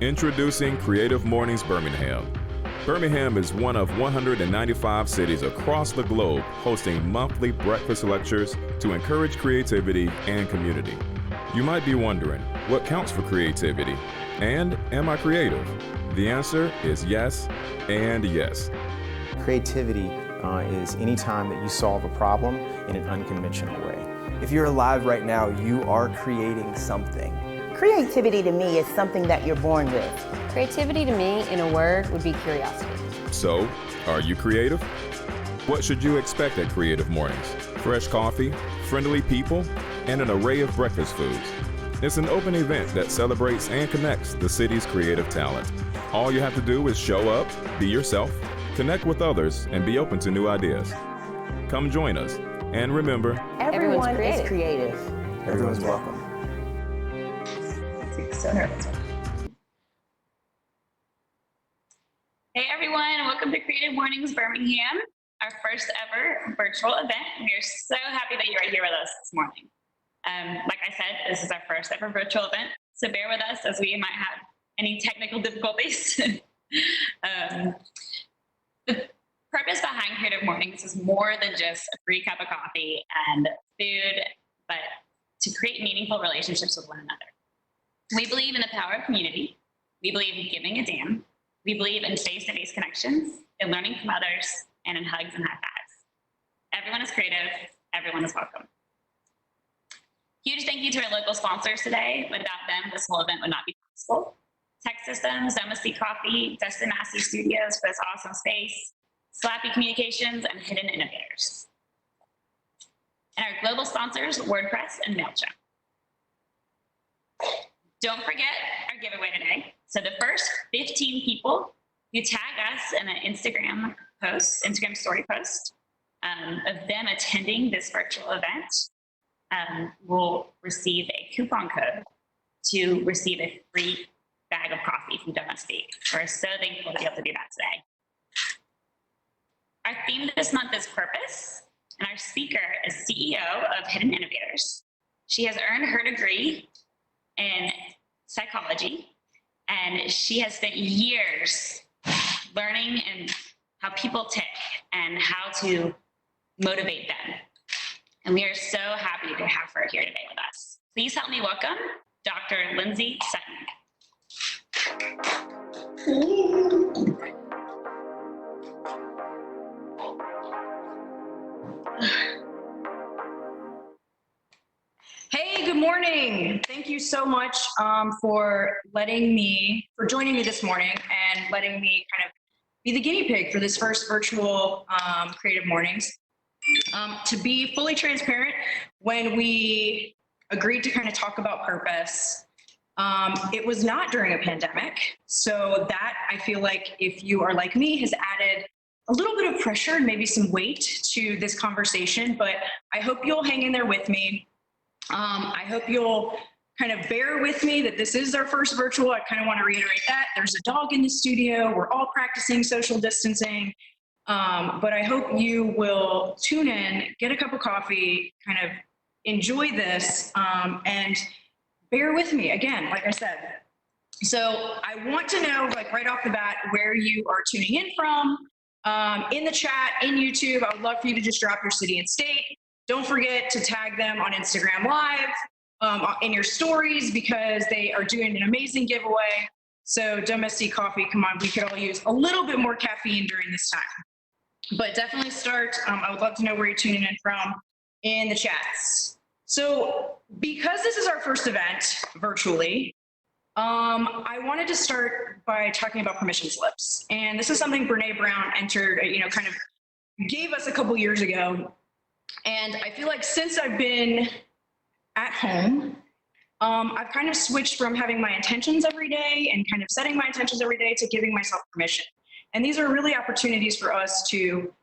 Introducing Creative Mornings Birmingham. Birmingham is one of 195 cities across the globe hosting monthly breakfast lectures to encourage creativity and community. You might be wondering, what counts for creativity? And am I creative? The answer is yes and yes. Creativity is any time that you solve a problem in an unconventional way. If you're alive right now, you are creating something. Creativity to me is something that you're born with. Creativity to me, in a word, would be curiosity. So, are you creative? What should you expect at Creative Mornings? Fresh coffee, friendly people, and an array of breakfast foods. It's an open event that celebrates and connects the city's creative talent. All you have to do is show up, be yourself, connect with others, and be open to new ideas. Come join us. And remember, Everyone is creative. Everyone's welcome. So nervous. Hey everyone, welcome to Creative Mornings Birmingham, our first ever virtual event. We are so happy that you are here with us this morning. Like I said, this is our first ever virtual event, so bear with us as we might have any technical difficulties. The purpose behind Creative Mornings is more than just a free cup of coffee and food, but to create meaningful relationships with one another. We believe in the power of community. We believe in giving a damn. We believe in face-to-face connections, in learning from others, and in hugs and high fives. Everyone is creative. Everyone is welcome. Huge thank you to our local sponsors today. Without them, this whole event would not be possible. Tech Systems, Domestic Coffee, Dustin Massey Studios for this awesome space, Slappy Communications, and Hidden Innovators. And our global sponsors, WordPress and MailChimp. Don't forget our giveaway today. So the first 15 people who tag us in an Instagram story post of them attending this virtual event will receive a coupon code to receive a free bag of coffee from Domestic. We're so thankful to be able to do that today. Our theme this month is purpose, and our speaker is CEO of Hidden Innovators. She has earned her degree in psychology, and she has spent years learning and how people tick and how to motivate them. And we are so happy to have her here today with us. Please help me welcome Dr. Lindsay Sutton. Hey, good morning. Thank you so much for joining me this morning and letting me kind of be the guinea pig for this first virtual Creative Mornings. To be fully transparent, when we agreed to kind of talk about purpose, it was not during a pandemic. So that, I feel like, if you are like me, has added a little bit of pressure and maybe some weight to this conversation, but I hope you'll hang in there with me. I hope you'll kind of bear with me that this is our first virtual. I kind of want to reiterate that. There's a dog in the studio. We're all practicing social distancing. But I hope you will tune in, get a cup of coffee, kind of enjoy this, and bear with me again, like I said. So I want to know, like right off the bat, where you are tuning in from. In the chat, in YouTube, I would love for you to just drop your city and state. Don't forget to tag them on Instagram Live, in your stories, because they are doing an amazing giveaway. So Domestic Coffee, come on, we could all use a little bit more caffeine during this time. But definitely start. I would love to know where you're tuning in from in the chats. So because this is our first event virtually, I wanted to start by talking about permission slips. And this is something Brene Brown kind of gave us a couple years ago. And I feel like since I've been at home, I've kind of switched from having my intentions every day and kind of setting my intentions every day to giving myself permission. And these are really opportunities for us to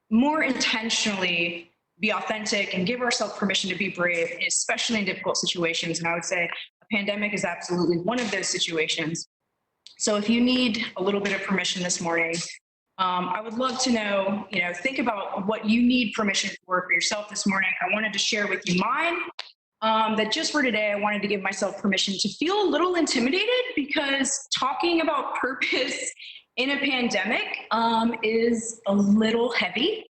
more intentionally be authentic and give ourselves permission to be brave, especially in difficult situations. And I would say a pandemic is absolutely one of those situations. So if you need a little bit of permission this morning, I would love to know, think about what you need permission for yourself this morning. I wanted to share with you mine. that just for today, I wanted to give myself permission to feel a little intimidated because talking about purpose in a pandemic is a little heavy.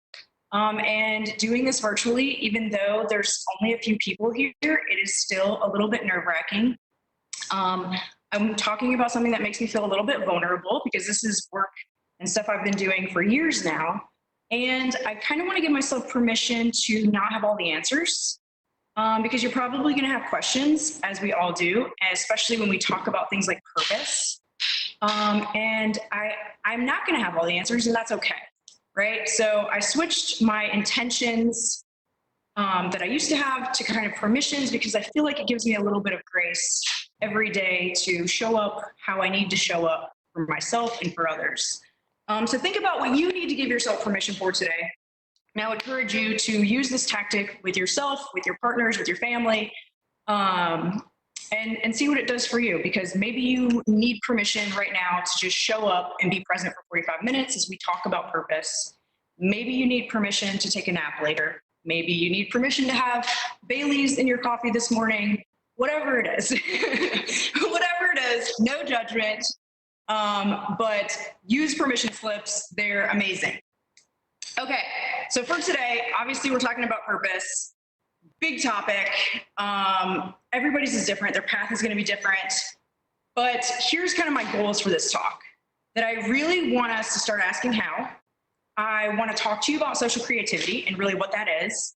And doing this virtually, even though there's only a few people here, it is still a little bit nerve-wracking. I'm talking about something that makes me feel a little bit vulnerable because this is work and stuff I've been doing for years now. And I kind of want to give myself permission to not have all the answers because you're probably going to have questions, as we all do, especially when we talk about things like purpose. And I'm not going to have all the answers, and that's okay. Right? So I switched my intentions that I used to have to kind of permissions because I feel like it gives me a little bit of grace every day to show up how I need to show up for myself and for others. So think about what you need to give yourself permission for today. Now I encourage you to use this tactic with yourself, with your partners, with your family, and see what it does for you, because maybe you need permission right now to just show up and be present for 45 minutes as we talk about purpose. Maybe you need permission to take a nap later. Maybe you need permission to have Bailey's in your coffee this morning. Whatever it is, whatever it is, no judgment, but use permission slips. They're amazing. Okay, so for today, obviously we're talking about purpose. Big topic. Everybody's is different. Their path is going to be different. But here's kind of my goals for this talk, that I really want us to start asking how. I want to talk to you about social creativity and really what that is.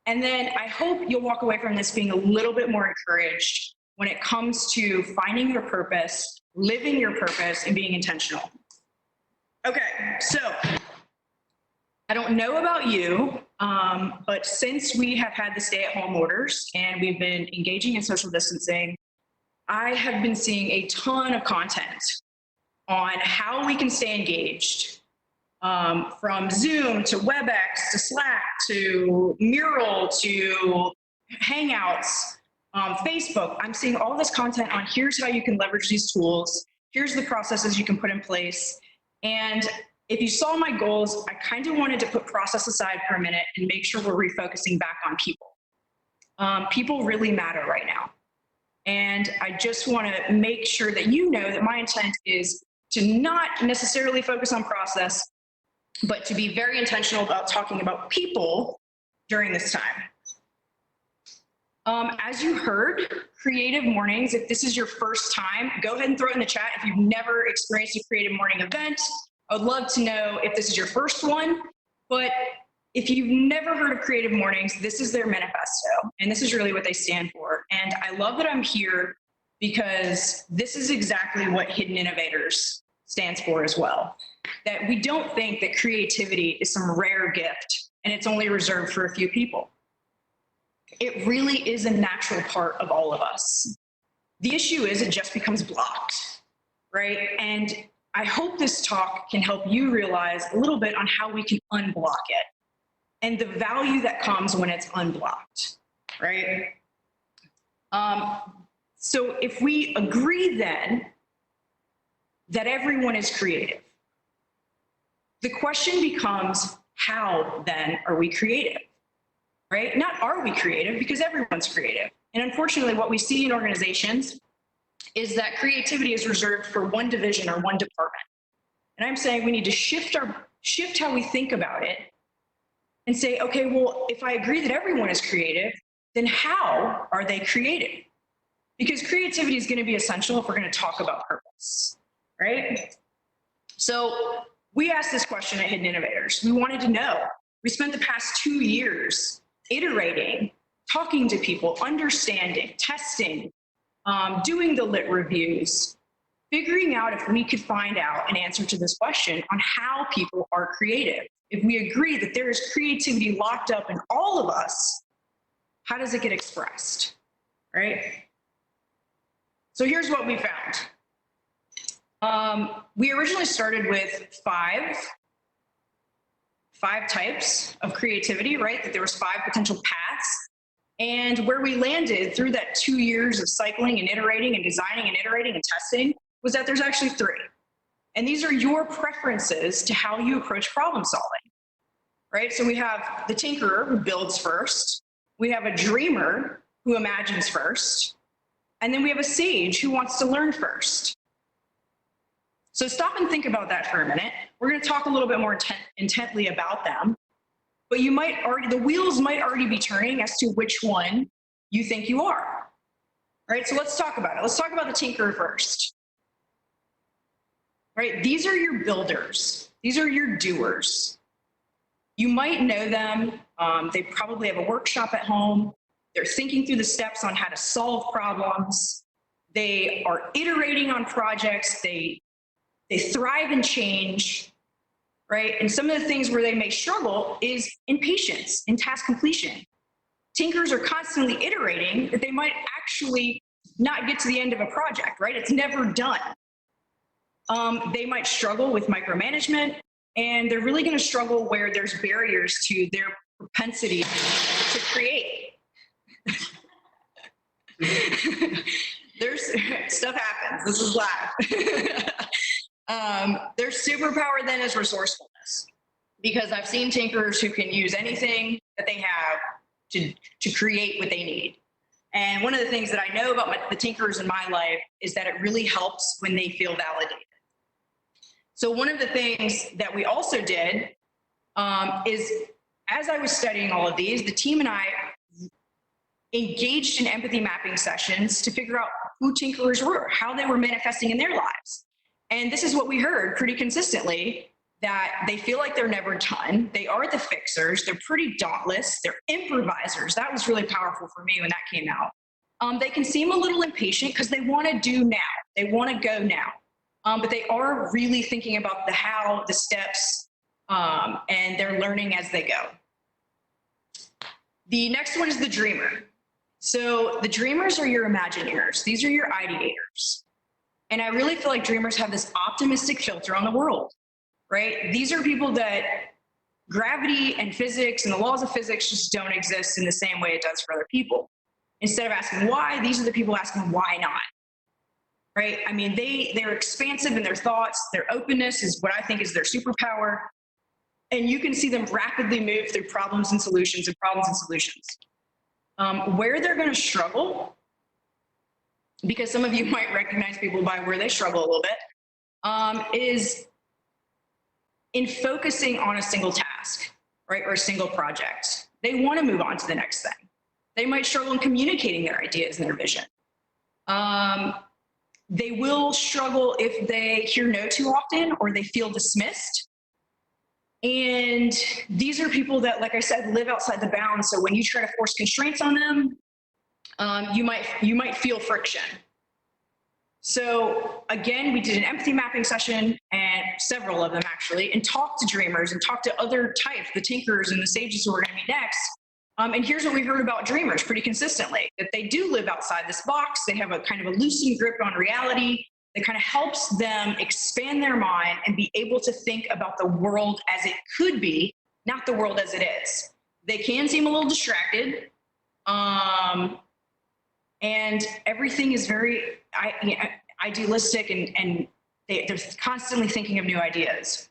And then I hope you'll walk away from this being a little bit more encouraged when it comes to finding your purpose, living your purpose, and being intentional. Okay, so I don't know about you, but since we have had the stay-at-home orders and we've been engaging in social distancing, I have been seeing a ton of content on how we can stay engaged, from Zoom to WebEx to Slack to Mural to Hangouts, Facebook. I'm seeing all this content on here's how you can leverage these tools, here's the processes you can put in place. And if you saw my goals, I kind of wanted to put process aside for a minute and make sure we're refocusing back on people. People really matter right now. And I just want to make sure that you know that my intent is to not necessarily focus on process, but to be very intentional about talking about people during this time. As you heard, Creative Mornings, if this is your first time, go ahead and throw it in the chat if you've never experienced a Creative Morning event. I would love to know if this is your first one, but if you've never heard of Creative Mornings, this is their manifesto, and this is really what they stand for. And I love that I'm here because this is exactly what Hidden Innovators stands for as well. That we don't think that creativity is some rare gift and it's only reserved for a few people. It really is a natural part of all of us. The issue is it just becomes blocked, right? And I hope this talk can help you realize a little bit on how we can unblock it and the value that comes when it's unblocked, right? So if we agree then that everyone is creative, the question becomes, how then are we creative, right? Not are we creative, because everyone's creative. And unfortunately, what we see in organizations is that creativity is reserved for one division or one department. And I'm saying we need to shift how we think about it and say, okay, well, if I agree that everyone is creative, then how are they creative? Because creativity is going to be essential if we're going to talk about purpose, right? So we asked this question at Hidden Innovators. We wanted to know. We spent the past 2 years iterating, talking to people, understanding, testing, doing the lit reviews, figuring out if we could find out an answer to this question on how people are creative. If we agree that there is creativity locked up in all of us, how does it get expressed, right? So here's what we found. We originally started with five types of creativity, right? That there was 5 potential paths. And where we landed through that 2 years of cycling and iterating and designing and iterating and testing was that there's actually 3. And these are your preferences to how you approach problem solving, right? So we have the tinkerer who builds first. We have a dreamer who imagines first. And then we have a sage who wants to learn first. So stop and think about that for a minute. We're going to talk a little bit more intently about them, but the wheels might already be turning as to which one you think you are. All right, so let's talk about it. Let's talk about the tinkerer first. Right, these are your builders. These are your doers. You might know them. They probably have a workshop at home. They're thinking through the steps on how to solve problems. They are iterating on projects. They thrive in change, right? And some of the things where they may struggle is in patience, in task completion. Tinkerers are constantly iterating that they might actually not get to the end of a project, right? It's never done. They might struggle with micromanagement, and they're really going to struggle where there's barriers to their propensity to create. There's stuff happens. This is live. Their superpower then is resourcefulness, because I've seen tinkerers who can use anything that they have to create what they need. And one of the things that I know about the tinkerers in my life is that it really helps when they feel validated. So one of the things that we also did is, as I was studying all of these, the team and I engaged in empathy mapping sessions to figure out who tinkerers were, how they were manifesting in their lives. And this is what we heard pretty consistently, that they feel like they're never done. They are the fixers. They're pretty dauntless. They're improvisers. That was really powerful for me when that came out. They can seem a little impatient because they want to do now. They want to go now. But they are really thinking about the how, the steps, and they're learning as they go. The next one is the dreamer. So the dreamers are your imagineers. These are your ideators. And I really feel like dreamers have this optimistic filter on the world, right? These are people that gravity and physics and the laws of physics just don't exist in the same way it does for other people. Instead of asking why, these are the people asking why not, right? I mean, they're expansive in their thoughts. Their openness is what I think is their superpower. And you can see them rapidly move through problems and solutions and problems and solutions. Where they're going to struggle, because some of you might recognize people by where they struggle a little bit, is in focusing on a single task, right, or a single project. They want to move on to the next thing. They might struggle in communicating their ideas and their vision. They will struggle if they hear no too often or they feel dismissed. And these are people that, like I said, live outside the bounds. So when you try to force constraints on them, you might feel friction. So again, we did an empathy mapping session, and several of them actually, and talked to dreamers and talked to other types, the tinkerers and the sages who are going to be next. And here's what we heard about dreamers pretty consistently, that they do live outside this box. They have a kind of a loosened grip on reality that kind of helps them expand their mind and be able to think about the world as it could be, not the world as it is. They can seem a little distracted. And everything is very idealistic, and they're constantly thinking of new ideas.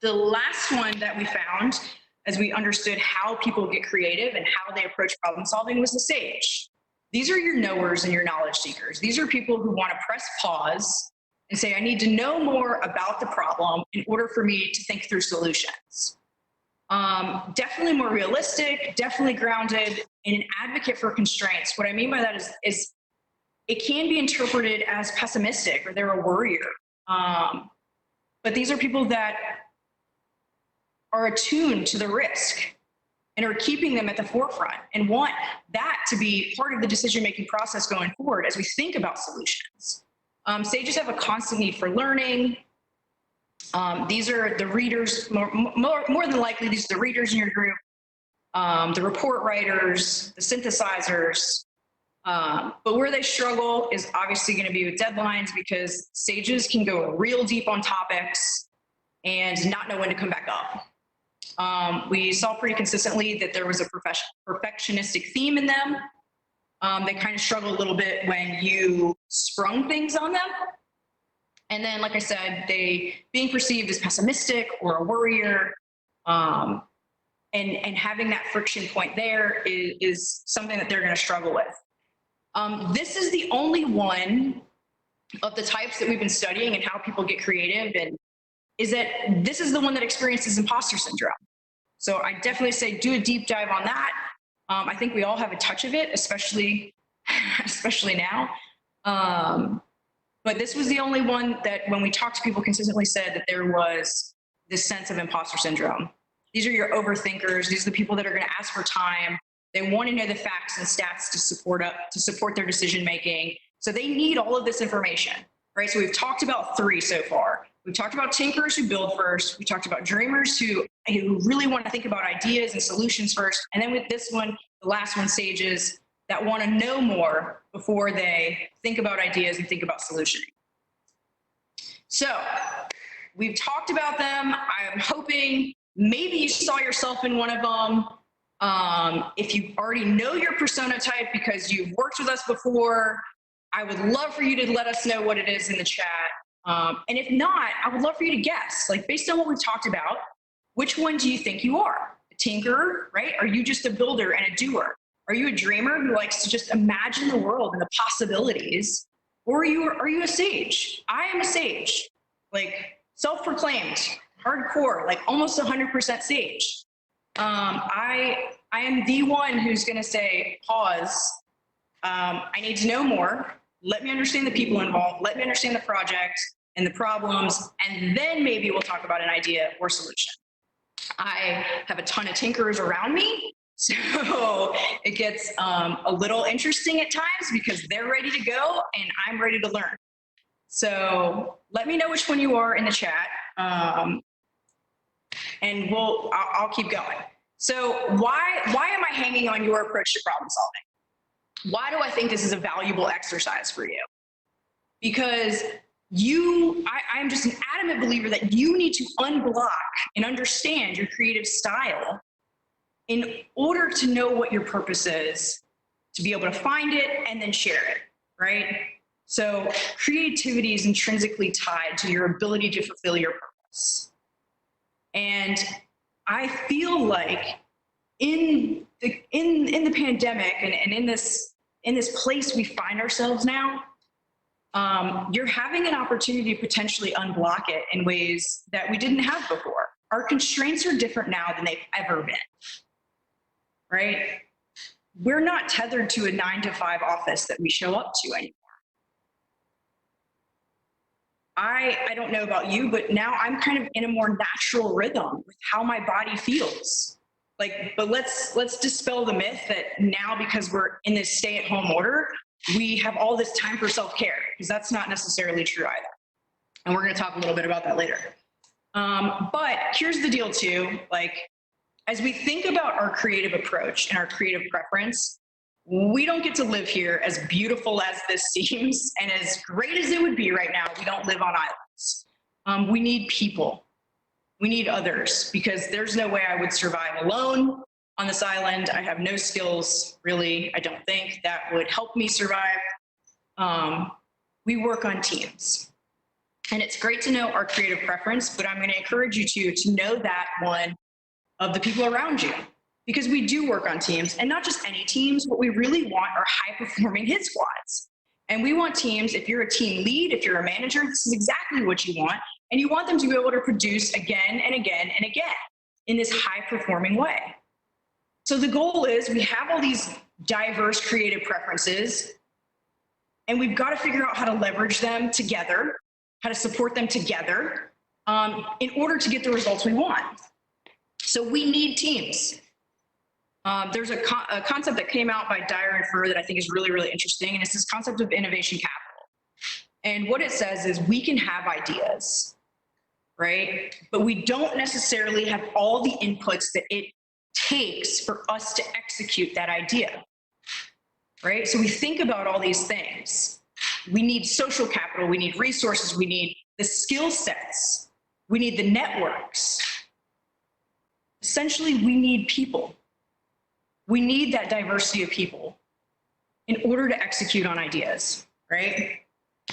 The last one that we found, as we understood how people get creative and how they approach problem solving, was the sage. These are your knowers and your knowledge seekers. These are people who want to press pause and say, I need to know more about the problem in order for me to think through solutions. Definitely more realistic, definitely grounded, and an advocate for constraints. What I mean by that is it can be interpreted as pessimistic, or they're a worrier. But these are people that are attuned to the risk and are keeping them at the forefront and want that to be part of the decision-making process going forward as we think about solutions. Sages have a constant need for learning. These are the readers, more than likely, these are the readers in your group, the report writers, the synthesizers. But where they struggle is obviously going to be with deadlines, because sages can go real deep on topics and not know when to come back up. We saw pretty consistently that there was a perfectionistic theme in them. They kind of struggle a little bit when you sprung things on them. And then, like I said, they being perceived as pessimistic or a worrier. And and having that friction point there is something that they're going to struggle with. This is the only one of the types that we've been studying and how people get creative, and is that this is the one that experiences imposter syndrome. So I definitely say do a deep dive on that. I think we all have a touch of it, especially now. But this was the only one that when we talked to people consistently said that there was this sense of imposter syndrome. These are your overthinkers. These are the people that are going to ask for time. They want to know the facts and stats to support their decision making. So they need all of this information, right? So we've talked about 3 so far. We've talked about tinkerers who build first. We talked about dreamers who really want to think about ideas and solutions first. And then with this one, the last one, sages that want to know more before they think about ideas and think about solutioning. So we've talked about them. I'm hoping maybe you saw yourself in one of them. If you already know your persona type because you've worked with us before, I would love for you to let us know what it is in the chat. And if not, I would love for you to guess, like based on what we've talked about, which one do you think you are? A tinkerer, right? Are you just a builder and a doer? Are you a dreamer who likes to just imagine the world and the possibilities? Or are you a sage? I am a sage, like self-proclaimed, hardcore, like almost 100% sage. I am the one who's going to say, pause. I need to know more. Let me understand the people involved. Let me understand the project and the problems. And then maybe we'll talk about an idea or solution. I have a ton of tinkerers around me. So it gets a little interesting at times because they're ready to go and I'm ready to learn. So let me know which one you are in the chat. And I'll keep going. So why am I hanging on your approach to problem solving? Why do I think this is a valuable exercise for you? Because I'm just an adamant believer that you need to unblock and understand your creative style in order to know what your purpose is, to be able to find it and then share it, right? So creativity is intrinsically tied to your ability to fulfill your purpose. And I feel like in the pandemic and in this place we find ourselves now, you're having an opportunity to potentially unblock it in ways that we didn't have before. Our constraints are different now than they've ever been, right? We're not tethered to a 9-to-5 office that we show up to anymore. I don't know about you, but now I'm kind of in a more natural rhythm with how my body feels. But let's dispel the myth that now because we're in this stay-at-home order, we have all this time for self-care, because that's not necessarily true either. And we're going to talk a little bit about that later. But here's the deal too, as we think about our creative approach and our creative preference, we don't get to live here, as beautiful as this seems and as great as it would be right now. We don't live on islands. We need people. We need others, because there's no way I would survive alone on this island. I have no skills, really, I don't think, that would help me survive. We work on teams. And it's great to know our creative preference, but I'm going to encourage you to know that one of the people around you, because we do work on teams, and not just any teams. What we really want are high-performing hit squads. And we want teams, if you're a team lead, if you're a manager, this is exactly what you want. And you want them to be able to produce again and again and again in this high-performing way. So the goal is we have all these diverse creative preferences, and we've got to figure out how to leverage them together, how to support them together in order to get the results we want. So we need teams. There's a concept that came out by Dyer and Furr that I think is really, really interesting, and it's this concept of innovation capital. And what it says is we can have ideas, right? But we don't necessarily have all the inputs that it takes for us to execute that idea, right? So we think about all these things. We need social capital, we need resources, we need the skill sets, we need the networks. Essentially, we need people. We need that diversity of people in order to execute on ideas, right?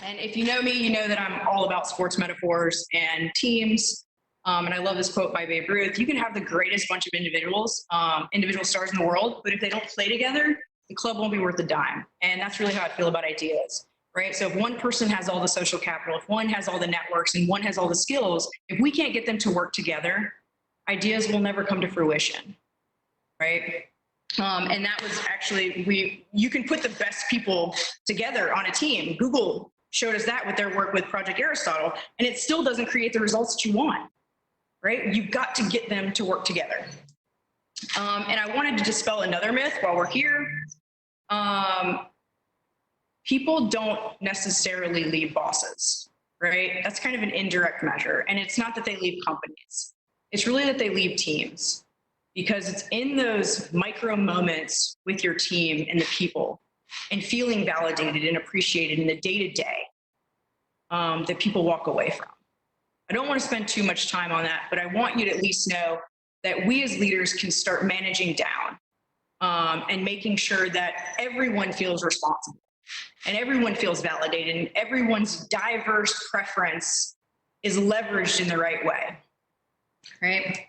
And if you know me, you know that I'm all about sports metaphors and teams. And I love this quote by Babe Ruth: you can have the greatest bunch of individuals, individual stars in the world, but if they don't play together, the club won't be worth a dime. And that's really how I feel about ideas, right? So if one person has all the social capital, if one has all the networks, and one has all the skills, if we can't get them to work together, ideas will never come to fruition, right? And that was actually, you can put the best people together on a team. Google showed us that with their work with Project Aristotle, and it still doesn't create the results that you want, right? You've got to get them to work together. And I wanted to dispel another myth while we're here. People don't necessarily leave bosses, right? That's kind of an indirect measure. And it's not that they leave companies. It's really that they leave teams, because it's in those micro moments with your team and the people and feeling validated and appreciated in the day-to-day that people walk away from. I don't want to spend too much time on that, but I want you to at least know that we as leaders can start managing down and making sure that everyone feels responsible and everyone feels validated and everyone's diverse preference is leveraged in the right way, right?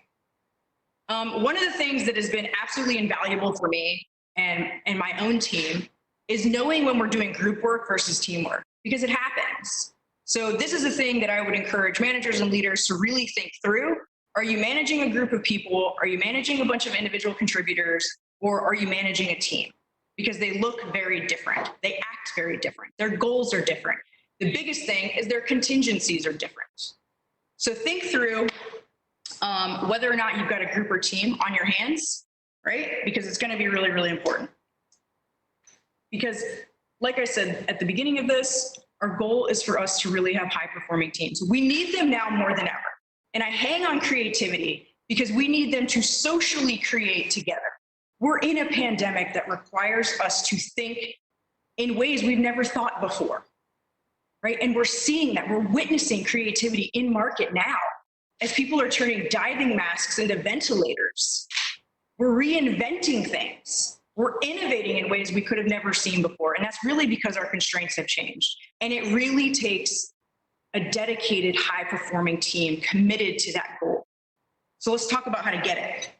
One of the things that has been absolutely invaluable for me and my own team is knowing when we're doing group work versus teamwork, because it happens. So this is a thing that I would encourage managers and leaders to really think through. Are you managing a group of people? Are you managing a bunch of individual contributors? Or are you managing a team? Because they look very different. They act very different. Their goals are different. The biggest thing is their contingencies are different. So think through whether or not you've got a group or team on your hands, right? Because it's going to be really, really important. Because like I said at the beginning of this, our goal is for us to really have high-performing teams. We need them now more than ever. And I hang on creativity because we need them to socially create together. We're in a pandemic that requires us to think in ways we've never thought before, right? And we're seeing that. We're witnessing creativity in market now as people are turning diving masks into ventilators. We're reinventing things. We're innovating in ways we could have never seen before. And that's really because our constraints have changed. And it really takes a dedicated, high-performing team committed to that goal. So let's talk about how to get it,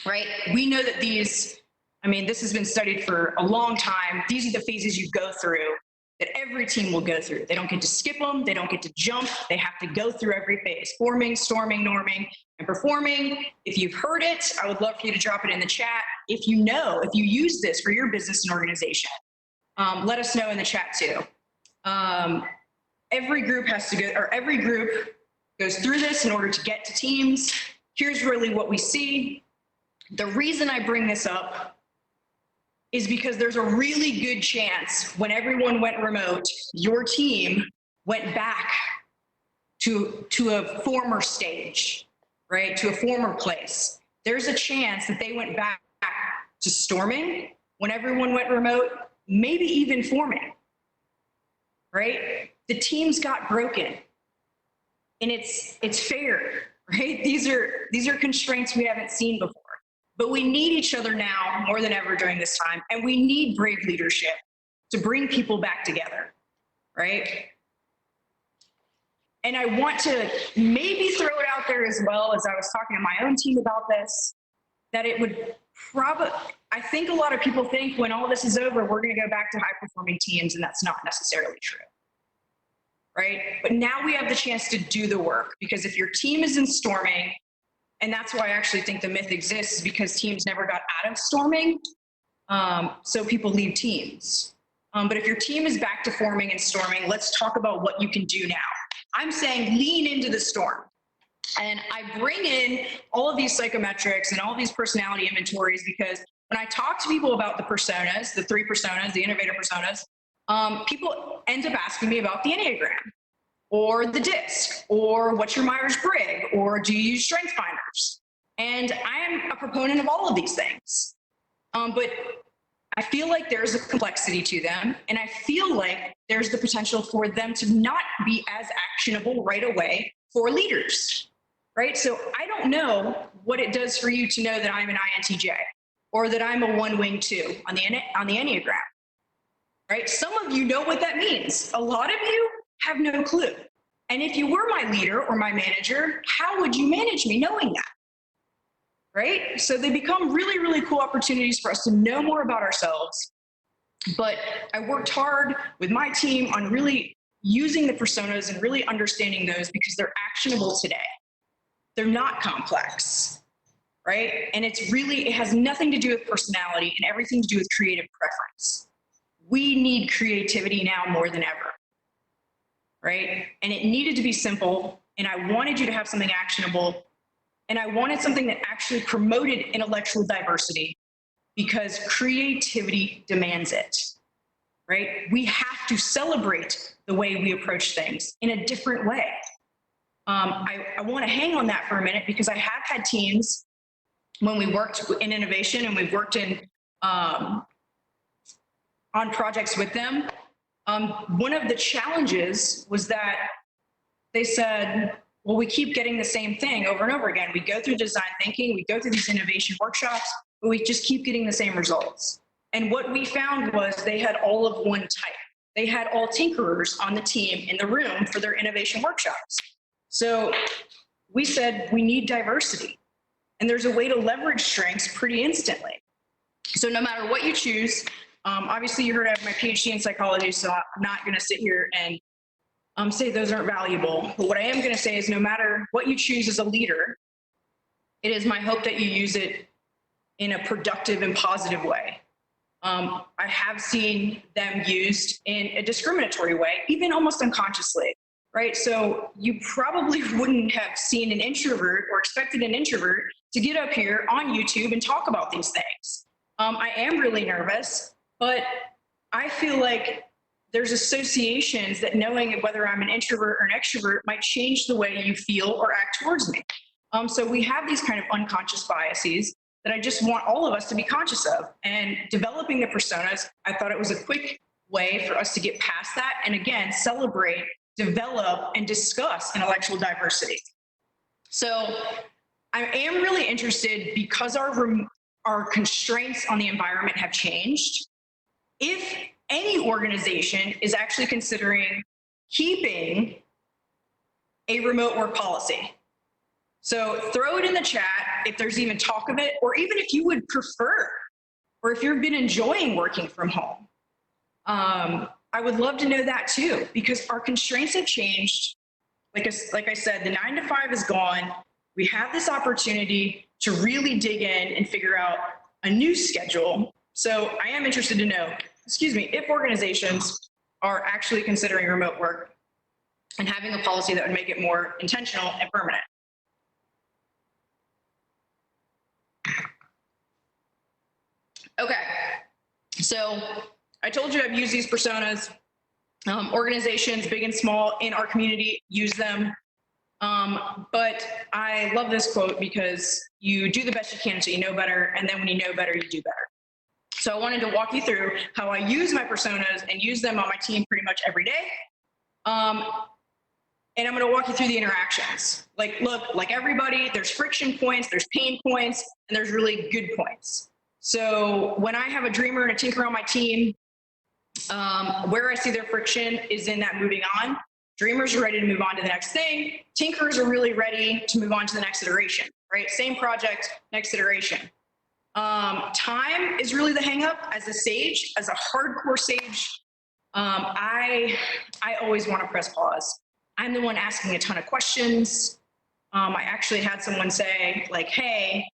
right? We know that this has been studied for a long time. These are the phases you go through that every team will go through. They don't get to skip them. They don't get to jump. They have to go through every phase: forming, storming, norming, and performing. If you've heard it, I would love for you to drop it in the chat. If you use this for your business and organization, let us know in the chat too. Every group goes through this in order to get to teams. Here's really what we see. The reason I bring this up is because there's a really good chance when everyone went remote, your team went back to a former stage, right? To a former place. There's a chance that they went back to storming when everyone went remote, maybe even forming, right? The teams got broken, and it's fair, right? These are constraints we haven't seen before. But we need each other now more than ever during this time, and we need brave leadership to bring people back together, right? And I want to maybe throw it out there as well, as I was talking to my own team about this, that it would I think a lot of people think when all this is over, we're going to go back to high-performing teams, and that's not necessarily true, right? But now we have the chance to do the work, because if your team is in storming, and that's why I actually think the myth exists, is because teams never got out of storming, so people leave teams. But if your team is back to forming and storming, let's talk about what you can do now. I'm saying lean into the storm. And I bring in all of these psychometrics and all of these personality inventories because when I talk to people about the personas, the 3 personas, the innovator personas, people end up asking me about the Enneagram, or the DISC, or what's your Myers-Briggs, or do you use strength finders? And I am a proponent of all of these things. But I feel like there's a complexity to them, and I feel like there's the potential for them to not be as actionable right away for leaders, right? So I don't know what it does for you to know that I'm an INTJ, or that I'm a 1 wing 2 on the Enneagram, right? Some of you know what that means. A lot of you have no clue. And if you were my leader or my manager, how would you manage me knowing that? Right? So they become really, really cool opportunities for us to know more about ourselves. But I worked hard with my team on really using the personas and really understanding those because they're actionable today. They're not complex, right? And it has nothing to do with personality and everything to do with creative preference. We need creativity now more than ever, right? And it needed to be simple, and I wanted you to have something actionable, and I wanted something that actually promoted intellectual diversity because creativity demands it, right? We have to celebrate the way we approach things in a different way. I want to hang on that for a minute because I have had teams when we worked in innovation and we've worked in on projects with them. One of the challenges was that they said, well, we keep getting the same thing over and over again. We go through design thinking, we go through these innovation workshops, but we just keep getting the same results. And what we found was they had all of one type. They had all tinkerers on the team in the room for their innovation workshops. So we said, we need diversity. And there's a way to leverage strengths pretty instantly. So no matter what you choose, obviously you heard I have my PhD in psychology, so I'm not gonna sit here and say those aren't valuable. But what I am gonna say is no matter what you choose as a leader, it is my hope that you use it in a productive and positive way. I have seen them used in a discriminatory way, even almost unconsciously, right? So you probably wouldn't have seen an introvert or expected an introvert to get up here on YouTube and talk about these things. I am really nervous, but I feel like there's associations that knowing whether I'm an introvert or an extrovert might change the way you feel or act towards me. So we have these kind of unconscious biases that I just want all of us to be conscious of. And developing the personas, I thought it was a quick way for us to get past that and again, celebrate, develop, and discuss intellectual diversity. So I am really interested because our constraints on the environment have changed. If any organization is actually considering keeping a remote work policy. So throw it in the chat if there's even talk of it, or even if you would prefer, or if you've been enjoying working from home. I would love to know that too, because our constraints have changed. Like I said, the 9 to 5 is gone. We have this opportunity to really dig in and figure out a new schedule. So I am interested to know, if organizations are actually considering remote work and having a policy that would make it more intentional and permanent. Okay, so I told you I've used these personas. Organizations, big and small, in our community use them. But I love this quote because you do the best you can until you know better, and then when you know better, you do better. So I wanted to walk you through how I use my personas and use them on my team pretty much every day. And I'm going to walk you through the interactions. Look, like everybody, there's friction points, there's pain points, and there's really good points. So when I have a dreamer and a tinker on my team, where I see their friction is in that moving on. Dreamers are ready to move on to the next thing. Tinkers are really ready to move on to the next iteration, right? Same project, next iteration. Time is really the hang up. As a sage, as a hardcore sage, I always want to press pause. I'm the one asking a ton of questions. I actually had someone say like, hey,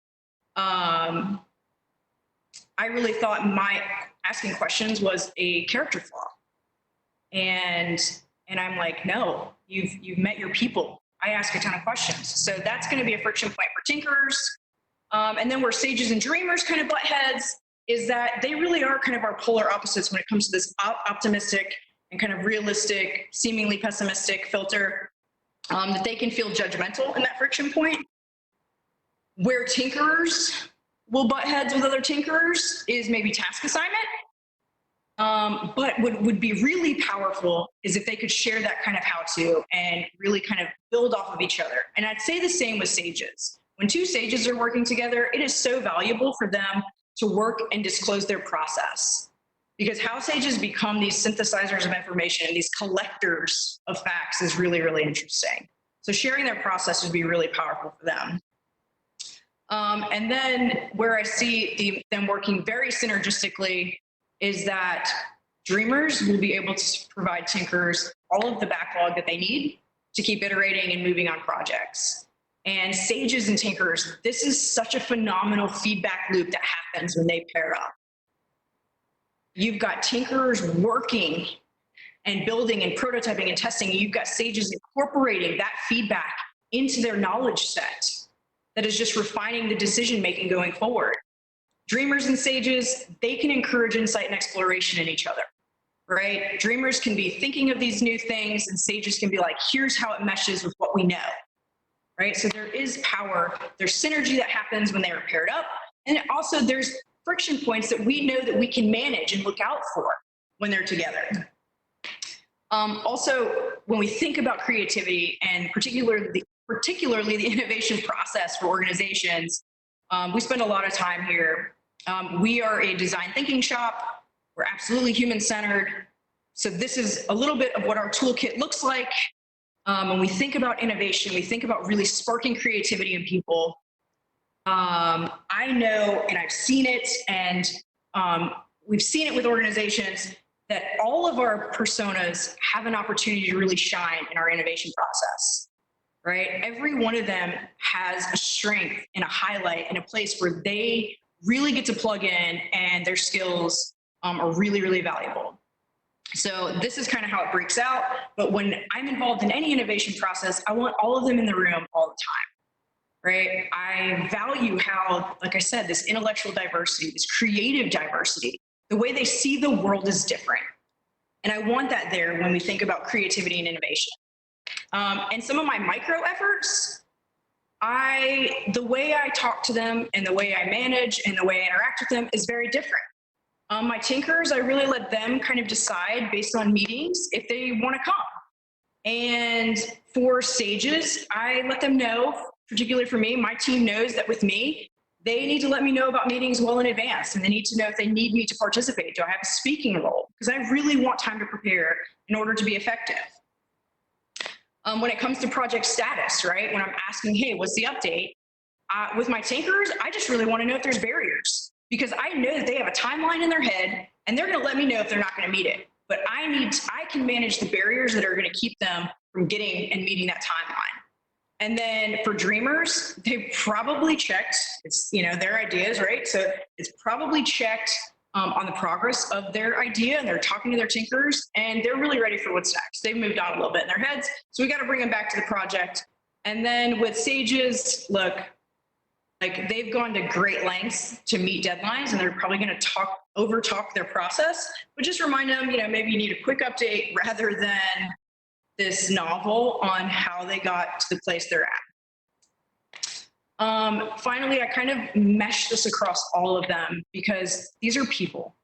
I really thought my asking questions was a character flaw. And I'm like, no, you've met your people. I ask a ton of questions. So that's going to be a friction point for tinkerers. And then where sages and dreamers kind of butt heads is that they really are kind of our polar opposites when it comes to this optimistic and kind of realistic, seemingly pessimistic filter, that they can feel judgmental in that friction point. Where tinkerers will butt heads with other tinkerers is maybe task assignment. But what would be really powerful is if they could share that kind of how-to and really kind of build off of each other. And I'd say the same with sages. When two sages are working together, it is so valuable for them to work and disclose their process. because how sages become these synthesizers of information and these collectors of facts is really, really interesting. So sharing their process would be really powerful for them. And then where I see them working very synergistically is that dreamers will be able to provide thinkers all of the backlog that they need to keep iterating and moving on projects. And sages and thinkers, this is such a phenomenal feedback loop that happens when they pair up. You've got tinkerers working and building and prototyping and testing. You've got sages incorporating that feedback into their knowledge set that is just refining the decision-making going forward. Dreamers and sages, they can encourage insight and exploration in each other, right? Dreamers can be thinking of these new things, and sages can be like, here's how it meshes with what we know, right? So there is power, there's synergy that happens when they are paired up, and also there's friction points that we know that we can manage and look out for when they're together. Also, when we think about creativity and particularly the innovation process for organizations, we spend a lot of time here. We are a design thinking shop. We're absolutely human-centered. So this is a little bit of what our toolkit looks like. When we think about innovation, we think about really sparking creativity in people. I know, and I've seen it, and we've seen it with organizations, that all of our personas have an opportunity to really shine in our innovation process, right? Every one of them has a strength and a highlight and a place where they really get to plug in, and their skills are really, really valuable. So this is kind of how it breaks out. But when I'm involved in any innovation process, I want all of them in the room all the time, right? I value how, like I said, this intellectual diversity, this creative diversity, the way they see the world is different. And I want that there when we think about creativity and innovation. And some of my micro efforts, the way I talk to them and the way I manage and the way I interact with them is very different. My tinkers, I really let them kind of decide based on meetings if they want to come. And for sages, I let them know, particularly for me, my team knows that with me, they need to let me know about meetings well in advance, and they need to know if they need me to participate. Do I have a speaking role? Because I really want time to prepare in order to be effective. When it comes to project status, right? When I'm asking, hey, what's the update? With my tinkers, I just really want to know if there's barriers, because I know that they have a timeline in their head, and they're going to let me know if they're not going to meet it. But I can manage the barriers that are going to keep them from getting and meeting that timeline. And then for dreamers, they probably checked, it's, their ideas, right? So it's probably checked on the progress of their idea, and they're talking to their tinkers, and they're really ready for what's next. They've moved on a little bit in their heads, so we got to bring them back to the project. And then with sages, look, like, they've gone to great lengths to meet deadlines, and they're probably going to over-talk their process, but just remind them, maybe you need a quick update rather than this novel on how they got to the place they're at. Finally, I kind of mesh this across all of them because these are people.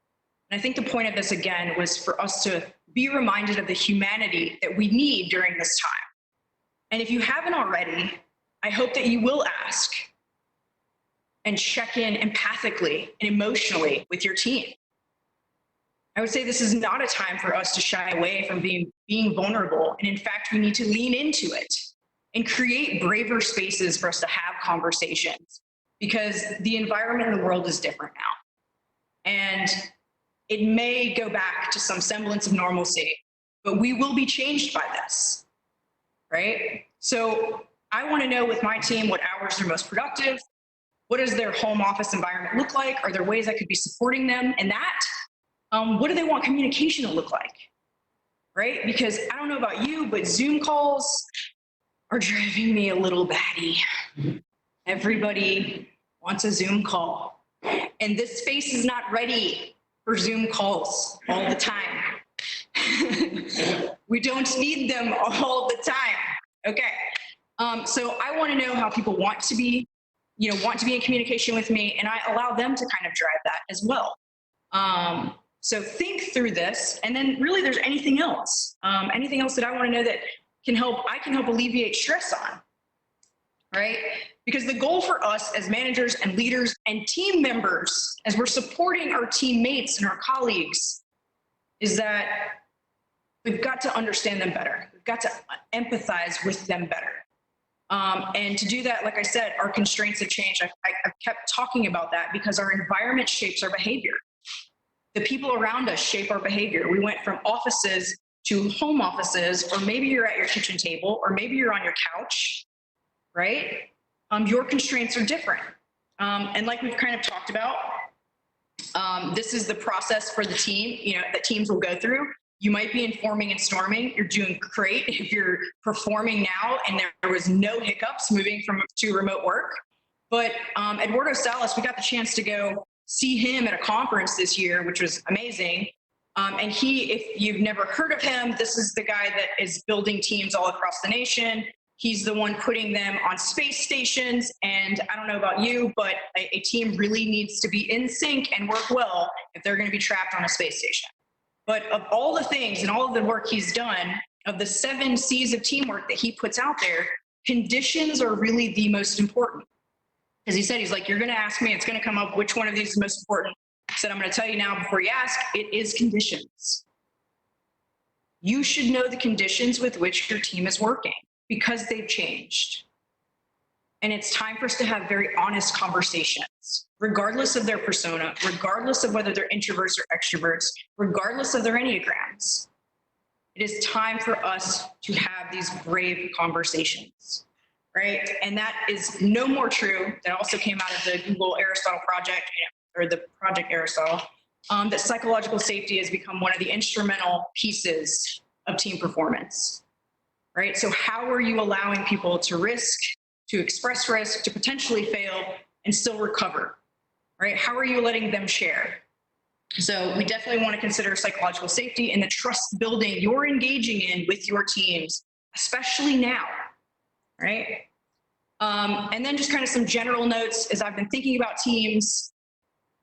And I think the point of this, again, was for us to be reminded of the humanity that we need during this time. And if you haven't already, I hope that you will ask and check in empathically and emotionally with your team. I would say this is not a time for us to shy away from being vulnerable. And in fact, we need to lean into it and create braver spaces for us to have conversations, because the environment in the world is different now. And it may go back to some semblance of normalcy, but we will be changed by this, right? So I want to know with my team what hours they're most productive. What does their home office environment look like? Are there ways I could be supporting them in that? What do they want communication to look like, right? Because I don't know about you, but Zoom calls are driving me a little batty. Everybody wants a Zoom call, and this space is not ready for Zoom calls all the time. We don't need them all the time, okay? So I want to know how people want to be in communication with me, and I allow them to kind of drive that as well. So think through this, and then really there's anything else that I want to know that I can help alleviate stress right? Because the goal for us as managers and leaders and team members, as we're supporting our teammates and our colleagues, is that we've got to understand them better. We've got to empathize with them better. And to do that, like I said, our constraints have changed. I've kept talking about that because our environment shapes our behavior. The people around us shape our behavior. We went from offices to home offices, or maybe you're at your kitchen table, or maybe you're on your couch, right? Your constraints are different. And like we've kind of talked about, this is the process for the team, that teams will go through. You might be informing and storming. You're doing great if you're performing now and there was no hiccups moving to remote work. But Eduardo Salas, we got the chance to go see him at a conference this year, which was amazing. And if you've never heard of him, this is the guy that is building teams all across the nation. He's the one putting them on space stations. And I don't know about you, but a team really needs to be in sync and work well if they're going to be trapped on a space station. But of all the things and all of the work he's done, of the 7 C's of teamwork that he puts out there, conditions are really the most important. As he said, he's like, you're going to ask me, it's going to come up, which one of these is most important? I said, I'm going to tell you now before you ask, it is conditions. You should know the conditions with which your team is working because they've changed. And it's time for us to have very honest conversations, regardless of their persona, regardless of whether they're introverts or extroverts, regardless of their Enneagrams. It is time for us to have these brave conversations, right? And that is no more true. That also came out of the Google Aristotle project, or the Project Aristotle, that psychological safety has become one of the instrumental pieces of team performance, right? So how are you allowing people to risk, to express risk, to potentially fail, and still recover, right? How are you letting them share? So we definitely want to consider psychological safety and the trust building you're engaging in with your teams, especially now, right? And then just kind of some general notes as I've been thinking about teams.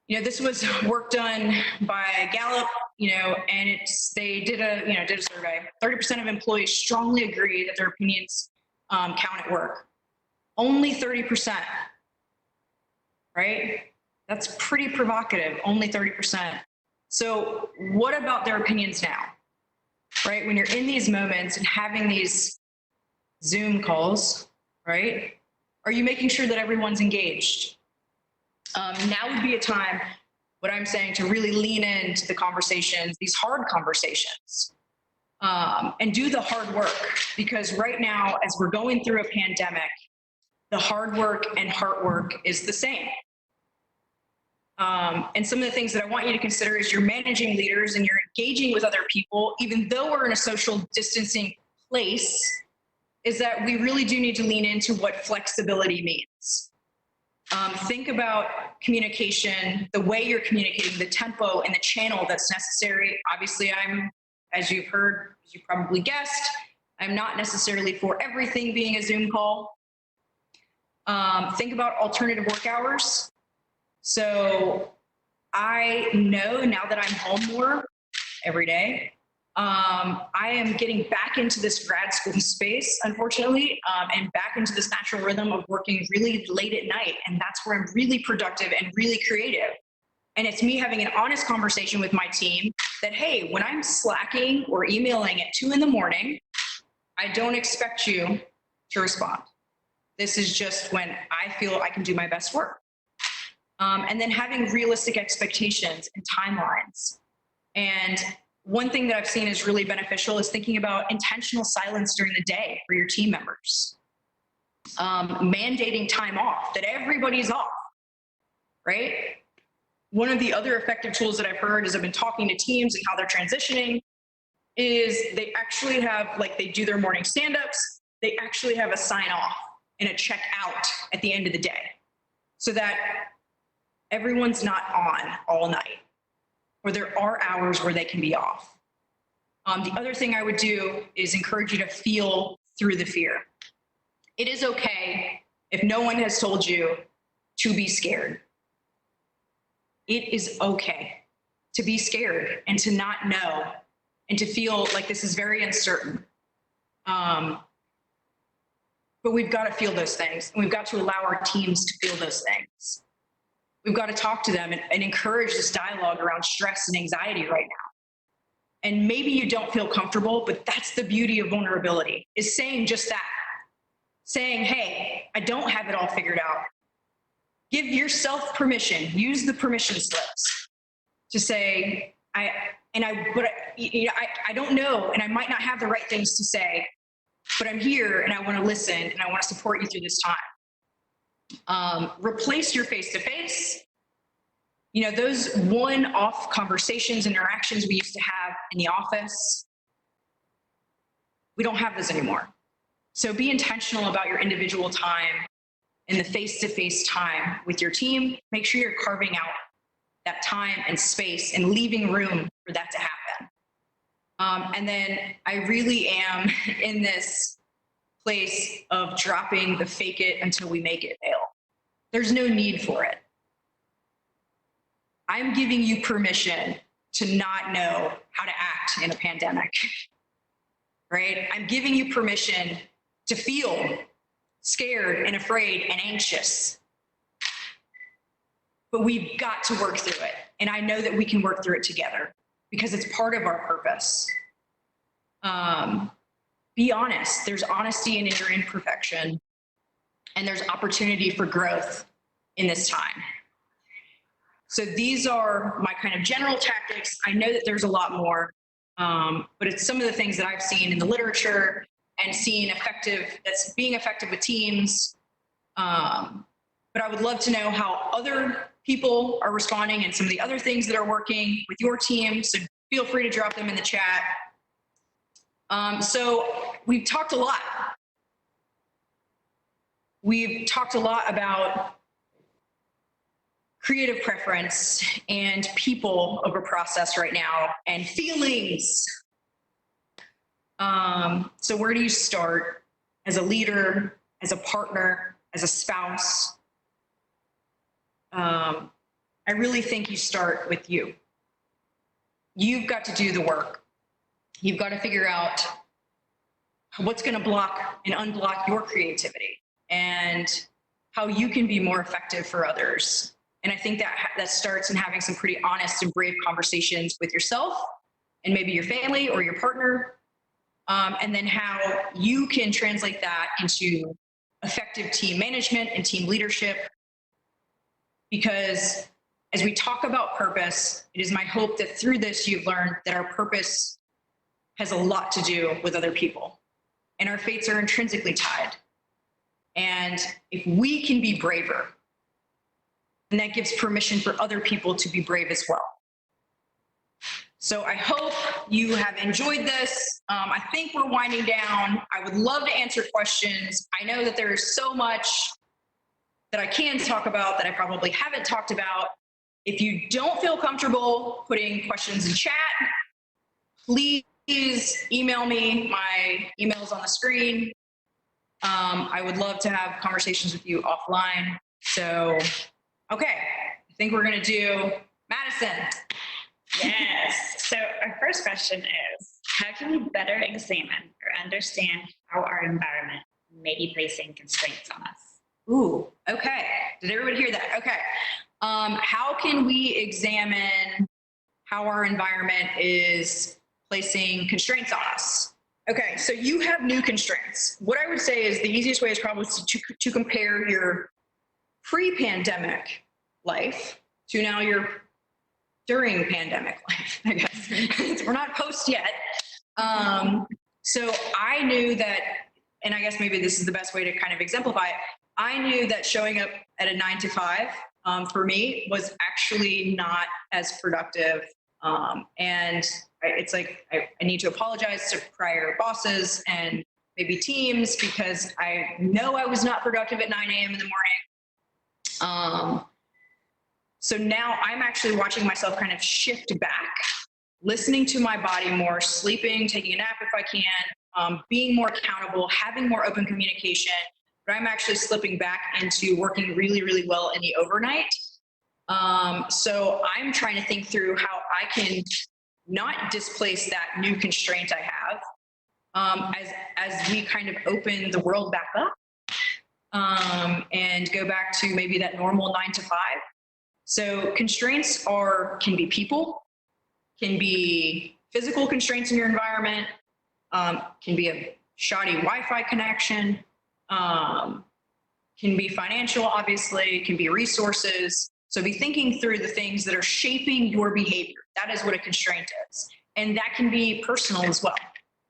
This was work done by Gallup, and they did a survey. 30% of employees strongly agree that their opinions count at work. Only 30%, right? That's pretty provocative, only 30%. So what about their opinions now, right? When you're in these moments and having these Zoom calls, right? Are you making sure that everyone's engaged? Now would be a time, what I'm saying, to really lean into the conversations, these hard conversations, and do the hard work. Because right now, as we're going through a pandemic, the hard work and heart work is the same. And some of the things that I want you to consider as you're managing leaders and you're engaging with other people, even though we're in a social distancing place, is that we really do need to lean into what flexibility means. Think about communication, the way you're communicating, the tempo and the channel that's necessary. Obviously, as you've heard, as you probably guessed, I'm not necessarily for everything being a Zoom call. Think about alternative work hours. So I know now that I'm home more every day, I am getting back into this grad school space, unfortunately, and back into this natural rhythm of working really late at night. And that's where I'm really productive and really creative. And it's me having an honest conversation with my team that, hey, when I'm slacking or emailing at 2 a.m, I don't expect you to respond. This is just when I feel I can do my best work. And then having realistic expectations and timelines. And one thing that I've seen is really beneficial is thinking about intentional silence during the day for your team members. Mandating time off, that everybody's off, right? One of the other effective tools that I've heard as I've been talking to teams and how they're transitioning is they actually have, like, they do their morning stand-ups, they actually have a sign off and a check out at the end of the day so that everyone's not on all night, or there are hours where they can be off. The other thing I would do is encourage you to feel through the fear. It is okay if no one has told you to be scared. It is okay to be scared and to not know and to feel like this is very uncertain. But but we've got to feel those things. And we've got to allow our teams to feel those things. We've got to talk to them and encourage this dialogue around stress and anxiety right now. And maybe you don't feel comfortable, but that's the beauty of vulnerability, is saying just that. Saying, hey, I don't have it all figured out. Give yourself permission, use the permission slips to say, I don't know, and I might not have the right things to say, but I'm here and I want to listen and I want to support you through this time. Replace your face-to-face. You know, those one-off conversations, interactions we used to have in the office, we don't have those anymore. So be intentional about your individual time and the face-to-face time with your team. Make sure you're carving out that time and space and leaving room for that to happen. And then I really am in this place of dropping the fake it until we make it veil. There's no need for it. I'm giving you permission to not know how to act in a pandemic, right? I'm giving you permission to feel scared and afraid and anxious. But we've got to work through it. And I know that we can work through it together because it's part of our purpose. Be honest. There's honesty in your imperfection, and there's opportunity for growth in this time. So these are my kind of general tactics. I know that there's a lot more, but it's some of the things that I've seen in the literature and seen that's being effective with teams. But I would love to know how other people are responding and some of the other things that are working with your team. So feel free to drop them in the chat. So we've talked a lot. We've talked a lot about creative preference and people over process right now, and feelings. So where do you start as a leader, as a partner, as a spouse? I really think you start with you. You've got to do the work. You've got to figure out what's going to block and unblock your creativity and how you can be more effective for others. And I think that starts in having some pretty honest and brave conversations with yourself and maybe your family or your partner. And then how you can translate that into effective team management and team leadership. Because as we talk about purpose, it is my hope that through this you've learned that our purpose has a lot to do with other people, and our fates are intrinsically tied. And if we can be braver, then that gives permission for other people to be brave as well. So I hope you have enjoyed this. I think we're winding down. I would love to answer questions. I know that there is so much that I can talk about that I probably haven't talked about. If you don't feel comfortable putting questions in chat, please email me. My email is on the screen. I would love to have conversations with you offline. So, okay, I think we're gonna do Madison. Yes. So our first question is, how can we better examine or understand how our environment may be placing constraints on us? Ooh, okay. Did everybody hear that? Okay. How can we examine how our environment is placing constraints on us? Okay, so you have new constraints. What I would say is the easiest way is probably to compare your pre-pandemic life to now your during pandemic life, I guess. We're not post yet. So I knew that, and I guess maybe this is the best way to kind of exemplify it. I knew that showing up at a 9 to 5 for me was actually not as productive. And it's like, I need to apologize to prior bosses and maybe teams because I know I was not productive at 9 a.m. in the morning. So now I'm actually watching myself kind of shift back, listening to my body more, sleeping, taking a nap if I can, being more accountable, having more open communication. But I'm actually slipping back into working really, really well in the overnight. So I'm trying to think through how I can not displace that new constraint I have as we kind of open the world back up and go back to maybe that normal 9 to 5. So constraints can be people, can be physical constraints in your environment, can be a shoddy Wi-Fi connection, can be financial, obviously, can be resources. So be thinking through the things that are shaping your behavior. That is what a constraint is. And that can be personal as well.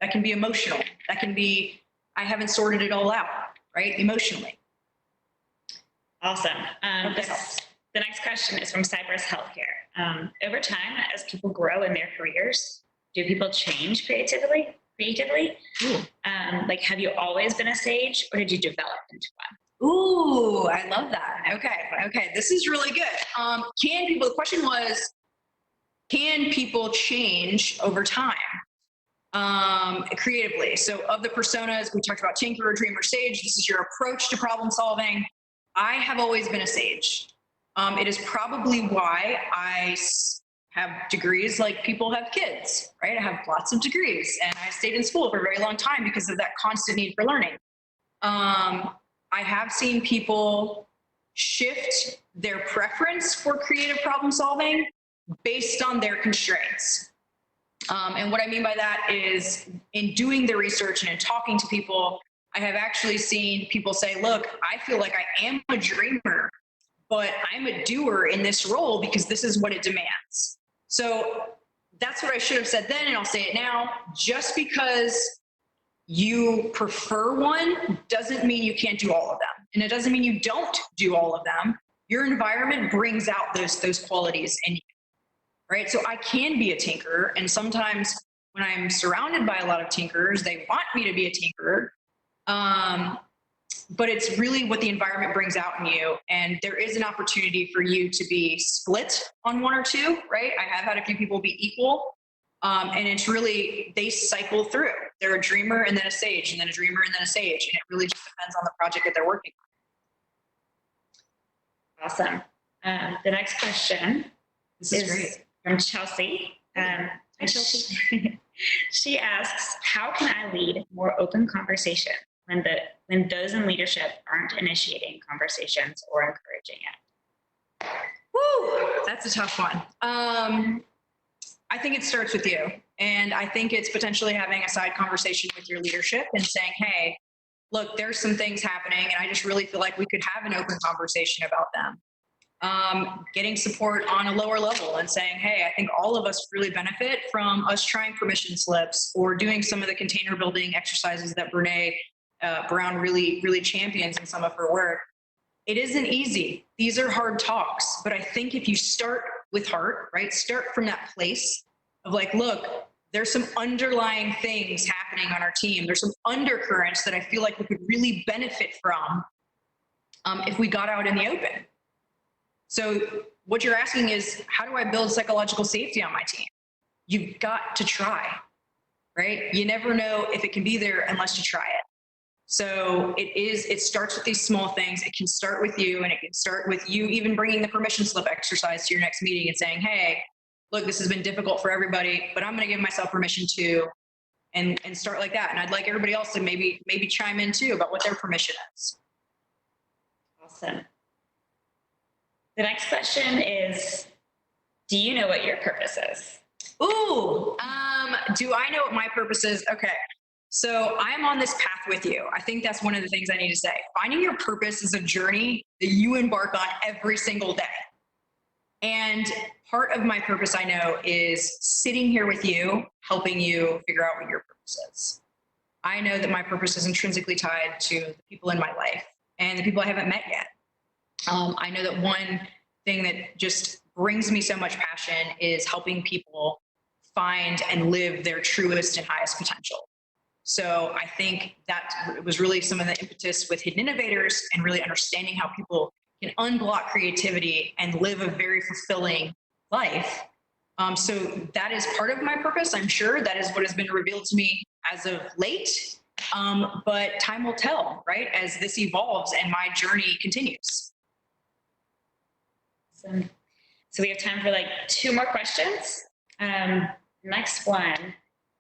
That can be emotional. That can be, I haven't sorted it all out, right? Emotionally. Awesome. The next question is from Cypress Healthcare. Over time, as people grow in their careers, do people change creatively? Like, have you always been a sage, or did you develop into one? Ooh, I love that. Okay. This is really good. The question was, can people change over time creatively? So of the personas, we talked about tinkerer, dreamer, sage. This is your approach to problem solving. I have always been a sage. It is probably why I have degrees like people have kids, right? I have lots of degrees, and I stayed in school for a very long time because of that constant need for learning. I have seen people shift their preference for creative problem solving based on their constraints. And what I mean by that is, in doing the research and in talking to people, I have actually seen people say, look, I feel like I am a dreamer, but I'm a doer in this role because this is what it demands. So that's what I should have said then, and I'll say it now. Just because you prefer one doesn't mean you can't do all of them. And it doesn't mean you don't do all of them. Your environment brings out those qualities in you, right? So I can be a tinkerer, and sometimes when I'm surrounded by a lot of tinkerers, they want me to be a tinkerer. But it's really what the environment brings out in you. And there is an opportunity for you to be split on one or two, right? I have had a few people be equal. And it's really, they cycle through. They're a dreamer and then a sage, and then a dreamer and then a sage. And it really just depends on the project that they're working on. Awesome. The next question is great. From Chelsea. Hi, Chelsea. She asks, how can I lead more open conversation when those in leadership aren't initiating conversations or encouraging it? Woo, that's a tough one. I think it starts with you. And I think it's potentially having a side conversation with your leadership and saying, hey, look, there's some things happening, and I just really feel like we could have an open conversation about them. Getting support on a lower level and saying, hey, I think all of us really benefit from us trying permission slips or doing some of the container building exercises that Brene Brown really champions in some of her work. It isn't easy. These are hard talks, but I think if you start with heart, right? Start from that place of like, look, there's some underlying things happening on our team. There's some undercurrents that I feel like we could really benefit from if we got out in the open. So what you're asking is, how do I build psychological safety on my team? You've got to try, right? You never know if it can be there unless you try it. So it starts with these small things. It can start with you, and it can start with you even bringing the permission slip exercise to your next meeting and saying, hey, look, this has been difficult for everybody, but I'm going to give myself permission to, and start like that. And I'd like everybody else to maybe chime in too about what their permission is. Awesome. The next question is, do you know what your purpose is? Ooh, do I know what my purpose is? Okay. So I'm on this path with you. I think that's one of the things I need to say. Finding your purpose is a journey that you embark on every single day. And part of my purpose, I know, is sitting here with you, helping you figure out what your purpose is. I know that my purpose is intrinsically tied to the people in my life and the people I haven't met yet. I know that one thing that just brings me so much passion is helping people find and live their truest and highest potential. So I think that was really some of the impetus with Hidden Innovators, and really understanding how people can unblock creativity and live a very fulfilling life. So that is part of my purpose. I'm sure that is what has been revealed to me as of late. But time will tell, right? As this evolves and my journey continues. So we have time for like 2 more questions. Next one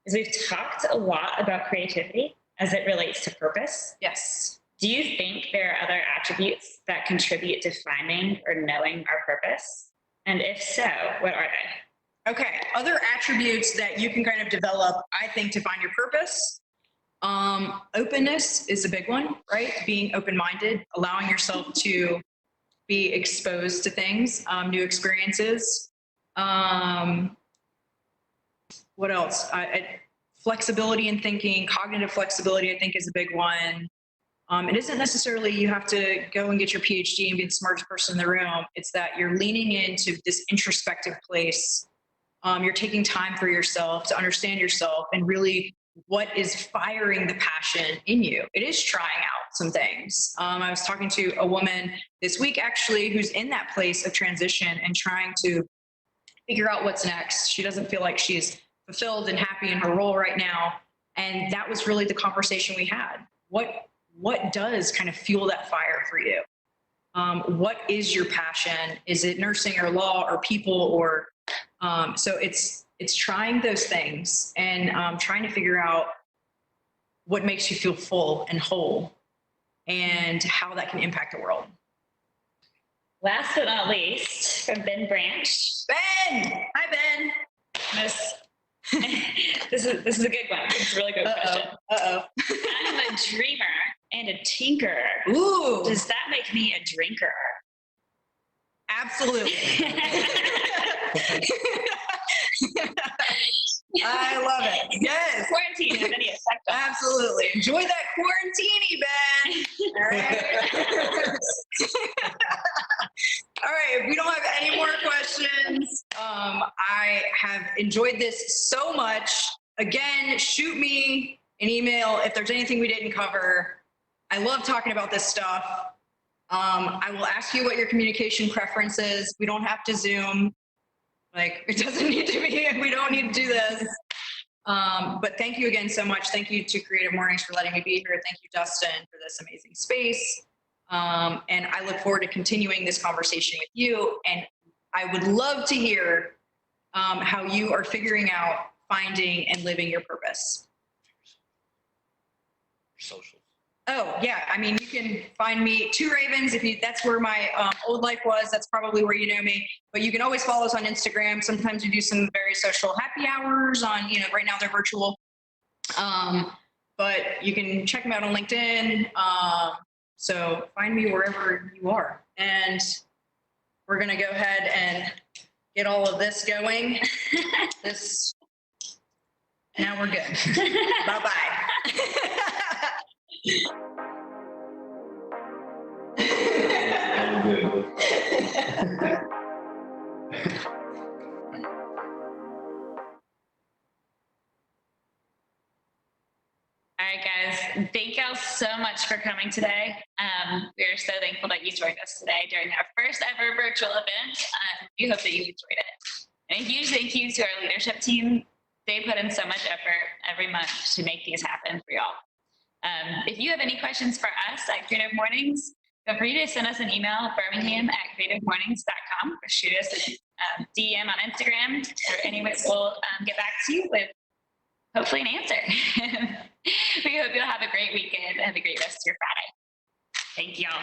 is, we've talked a lot about creativity as it relates to purpose. Yes. Do you think there are other attributes that contribute to finding or knowing our purpose? And if so, what are they? Okay, other attributes that you can kind of develop, I think, to find your purpose. Openness is a big one, right? Being open-minded, allowing yourself to be exposed to things, new experiences. What else? Flexibility in thinking, cognitive flexibility, I think, is a big one. It isn't necessarily you have to go and get your PhD and be the smartest person in the room. It's that you're leaning into this introspective place. You're taking time for yourself to understand yourself and really what is firing the passion in you. It is trying out some things. I was talking to a woman this week, actually, who's in that place of transition and trying to figure out what's next. She doesn't feel like she's fulfilled and happy in her role right now. And that was really the conversation we had. What does kind of fuel that fire for you? What is your passion? Is it nursing or law or people or, so it's trying those things and trying to figure out what makes you feel full and whole and how that can impact the world. Last but not least, from Ben Branch. Ben! Hi, Ben. This is a good one. It's a really good question. I'm a dreamer and a tinkerer. Ooh. Does that make me a drinker? Absolutely. I love it. Yes. Quarantine has any effect on us? Absolutely. Enjoy that quarantini, Ben. All right. All right. If we don't have any more questions, I have enjoyed this so much. Again, shoot me an email if there's anything we didn't cover. I love talking about this stuff. I will ask you what your communication preference is. We don't have to Zoom. Like, it doesn't need to be, we don't need to do this. But thank you again so much. Thank you to Creative Mornings for letting me be here. Thank you, Dustin, for this amazing space. And I look forward to continuing this conversation with you. And I would love to hear how you are figuring out finding and living your purpose. Social. Oh, yeah. I mean, you can find me, Two Ravens, that's where my old life was. That's probably where you know me. But you can always follow us on Instagram. Sometimes we do some very social happy hours on, right now they're virtual. But you can check them out on LinkedIn. So find me wherever you are. And we're going to go ahead and get all of this going. Now we're good. Bye-bye. All right, guys. Thank y'all so much for coming today. We are so thankful that you joined us today during our first ever virtual event. We hope that you enjoyed it. And a huge thank you to our leadership team. They put in so much effort every month to make these happen for y'all. If you have any questions for us at Creative Mornings, feel free to send us an email, birmingham@creativemornings.com, or shoot us a DM on Instagram, or anyway, we'll get back to you with hopefully an answer. We hope you'll have a great weekend and have a great rest of your Friday. Thank y'all.